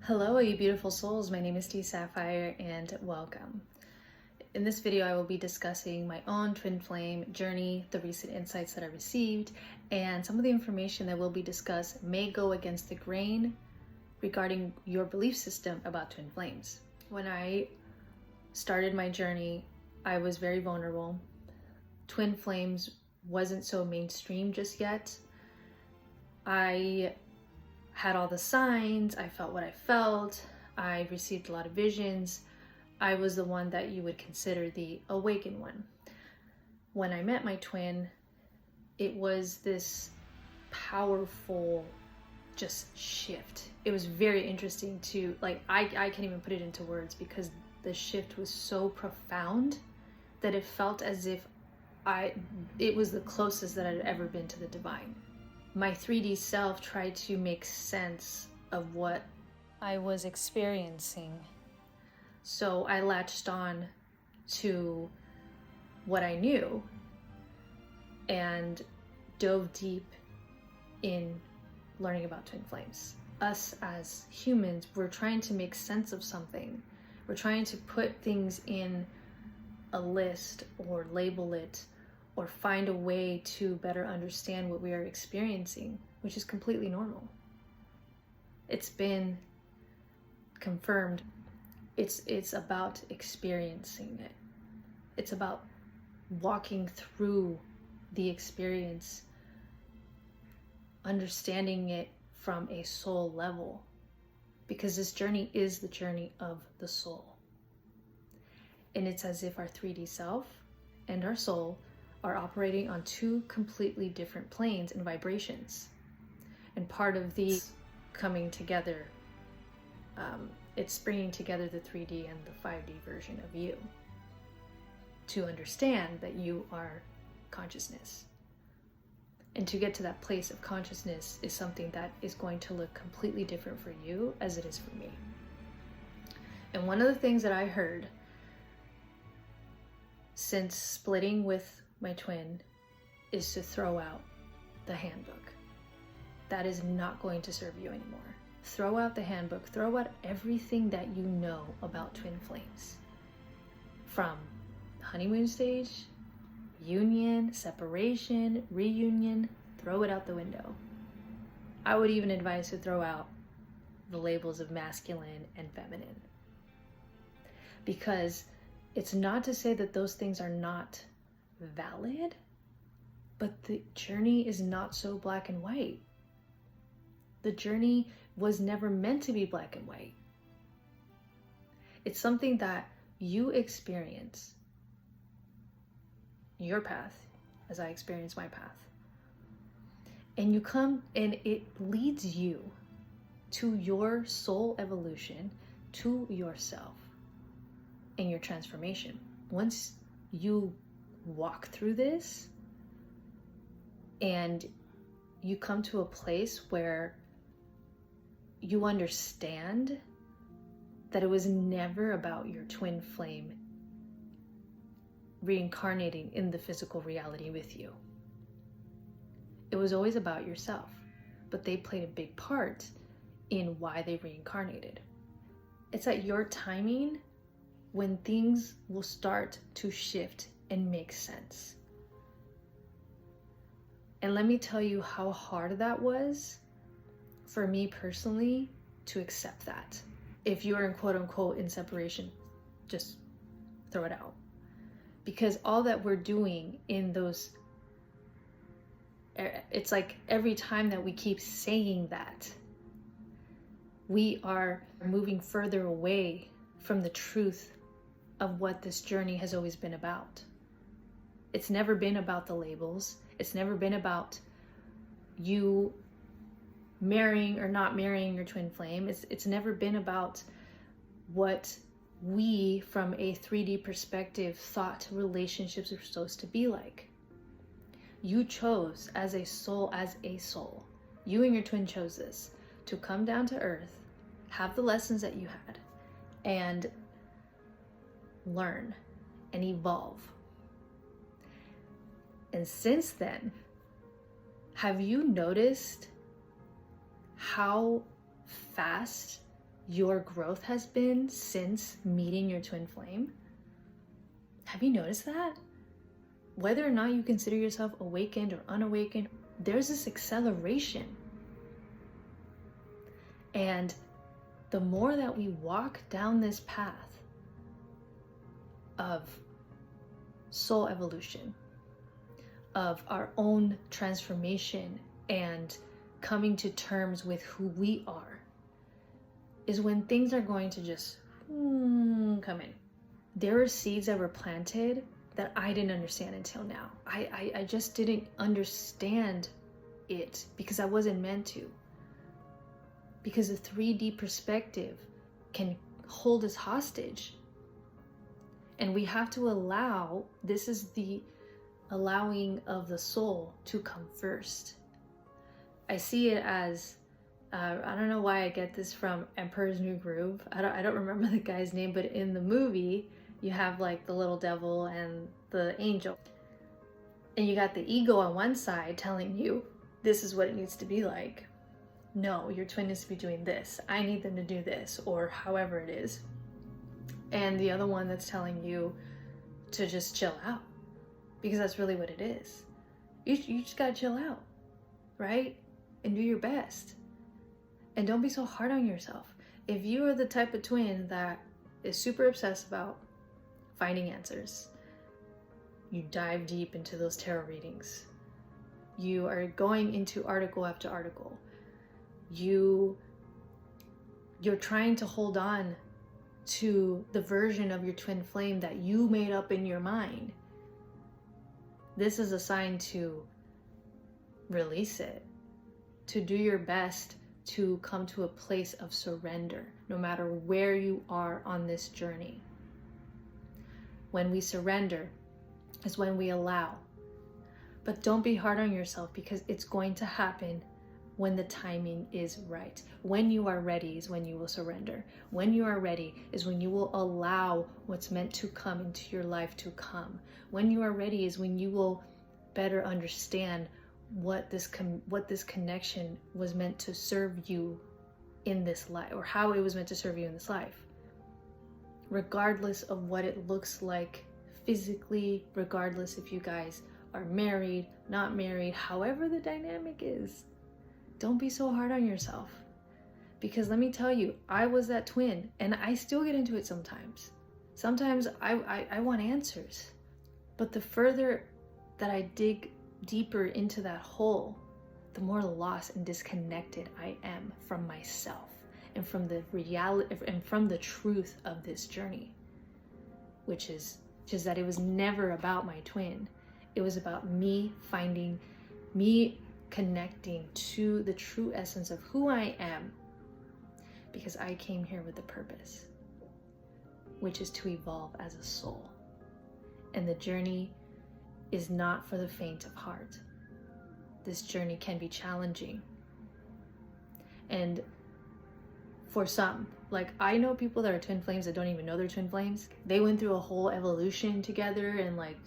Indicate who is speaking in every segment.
Speaker 1: Hello, you beautiful souls. My name is T Sapphire and welcome. In this video, I will be discussing my own twin flame journey, the recent insights that I received, and some of the information that will be discussed may go against the grain regarding your belief system about twin flames. When I started my journey, I was very vulnerable. Twin flames wasn't so mainstream just yet. I had all the signs, I felt what I felt, I received a lot of visions. I was the one that you would consider the awakened one. When I met my twin, it was this powerful just shift. It was very interesting to, I can't even put it into words because the shift was so profound that it felt as if it was the closest that I'd ever been to the divine. My 3D self tried to make sense of what I was experiencing. So I latched on to what I knew and dove deep in learning about twin flames. Us as humans, we're trying to make sense of something. We're trying to put things in a list or label it or find a way to better understand what we are experiencing, which is completely normal. It's been confirmed. It's about experiencing it. It's about walking through the experience, understanding it from a soul level, because this journey is the journey of the soul. And it's as if our 3D self and our soul are operating on two completely different planes and vibrations. And part of the coming together, it's bringing together the 3D and the 5D version of you to understand that you are consciousness. And to get to that place of consciousness is something that is going to look completely different for you as it is for me. And one of the things that I heard since splitting with my twin is to throw out the handbook. That is not going to serve you anymore. Throw out the handbook, throw out everything that you know about twin flames. From honeymoon stage, union, separation, reunion, throw it out the window. I would even advise to throw out the labels of masculine and feminine. Because it's not to say that those things are not valid, but the journey is not so black and white. The journey was never meant to be black and white. It's something that you experience your path as I experience my path. And you come and it leads you to your soul evolution, to yourself and your transformation. Once you walk through this and you come to a place where you understand that it was never about your twin flame reincarnating in the physical reality with you. It was always about yourself, but they played a big part in why they reincarnated. It's at your timing when things will start to shift and make sense. And let me tell you how hard that was for me personally to accept that. If you are in quote unquote in separation, just throw it out. Because all that we're doing in those, it's like every time that we keep saying that, we are moving further away from the truth of what this journey has always been about. It's never been about the labels. It's never been about you marrying or not marrying your twin flame. It's never been about what we, from a 3D perspective, thought relationships are supposed to be like. You chose as a soul, you and your twin chose this, to come down to earth, have the lessons that you had, and learn and evolve. And since then, have you noticed how fast your growth has been since meeting your twin flame? Have you noticed that? Whether or not you consider yourself awakened or unawakened, there's this acceleration. And the more that we walk down this path of soul evolution, of our own transformation and coming to terms with who we are, is when things are going to just come in. There are seeds that were planted that I didn't understand until now. I just didn't understand it because I wasn't meant to. Because the 3D perspective can hold us hostage. And we have to allow, this is the allowing of the soul to come first. I see it as, I don't know why I get this from Emperor's New Groove. I don't remember the guy's name, but in the movie, you have like the little devil and the angel. And you got the ego on one side telling you, this is what it needs to be like. No, your twin needs to be doing this. I need them to do this, or however it is. And the other one that's telling you to just chill out, because that's really what it is. You just gotta chill out, right? And do your best. And don't be so hard on yourself. If you are the type of twin that is super obsessed about finding answers, you dive deep into those tarot readings. You are going into article after article. You're trying to hold on to the version of your twin flame that you made up in your mind. This is a sign to release it, to do your best to come to a place of surrender, no matter where you are on this journey. When we surrender is when we allow. But don't be hard on yourself, because it's going to happen when the timing is right. When you are ready is when you will surrender. When you are ready is when you will allow what's meant to come into your life to come. When you are ready is when you will better understand what this connection was meant to serve you in this life, or how it was meant to serve you in this life. Regardless of what it looks like physically, regardless if you guys are married, not married, however the dynamic is. Don't be so hard on yourself, because let me tell you, I was that twin, and I still get into it sometimes. Sometimes I want answers, but the further that I dig deeper into that hole, the more lost and disconnected I am from myself and from the reality and from the truth of this journey, which is just that it was never about my twin. It was about me connecting to the true essence of who I am, because I came here with a purpose, which is to evolve as a soul. And the journey is not for the faint of heart. This journey can be challenging. And for some, like I know people that are twin flames that don't even know they're twin flames. They went through a whole evolution together, and like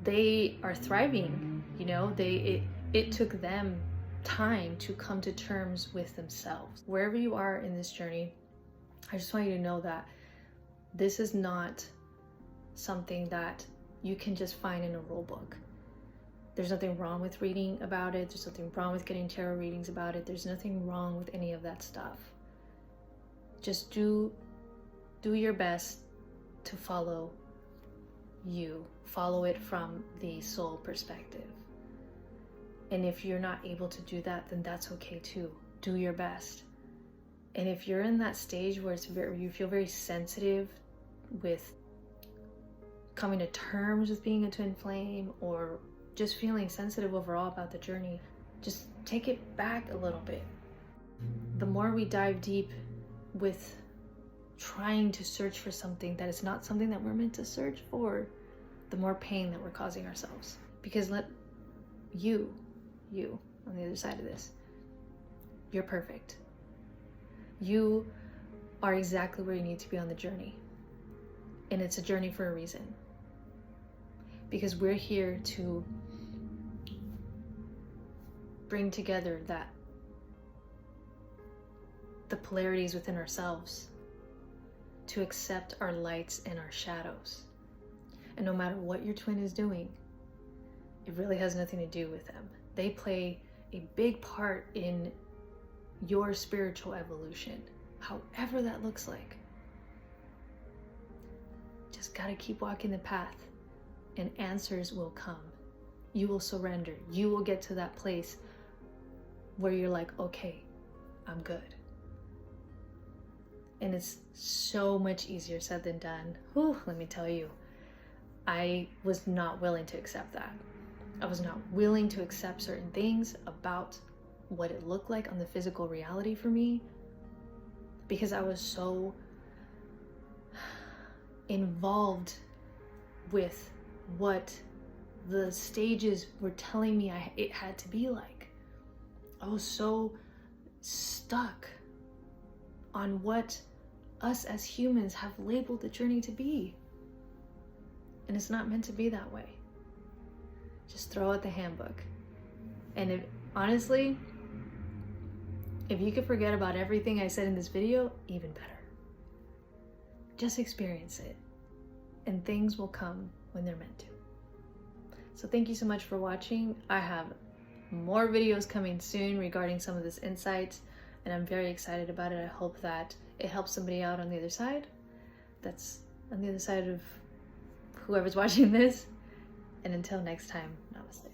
Speaker 1: they are thriving, you know, it took them time to come to terms with themselves. Wherever you are in this journey, I just want you to know that this is not something that you can just find in a rule book. There's nothing wrong with reading about it. There's nothing wrong with getting tarot readings about it. There's nothing wrong with any of that stuff. Just do your best to follow you. Follow it from the soul perspective. And if you're not able to do that, then that's okay too. Do your best. And if you're in that stage where you feel very sensitive with coming to terms with being a twin flame, or just feeling sensitive overall about the journey, just take it back a little bit. The more we dive deep with trying to search for something that is not something that we're meant to search for, the more pain that we're causing ourselves. Because let you on the other side of this, you're perfect. You are exactly where you need to be on the journey. And it's a journey for a reason. Because we're here to bring together that the polarities within ourselves, to accept our lights and our shadows. And no matter what your twin is doing, it really has nothing to do with them. They play a big part in your spiritual evolution, however that looks like. Just gotta keep walking the path, and answers will come. You will surrender. You will get to that place where you're like, okay, I'm good. And it's so much easier said than done. Whew, let me tell you, I was not willing to accept that. I was not willing to accept certain things about what it looked like on the physical reality for me, because I was so involved with what the stages were telling me it had to be like. I was so stuck on what us as humans have labeled the journey to be. And it's not meant to be that way. Just throw out the handbook. And honestly, if you could forget about everything I said in this video, even better. Just experience it, and things will come when they're meant to. So thank you so much for watching. I have more videos coming soon regarding some of this insight, and I'm very excited about it. I hope that it helps somebody out on the other side. That's on the other side of whoever's watching this. And until next time, namaste.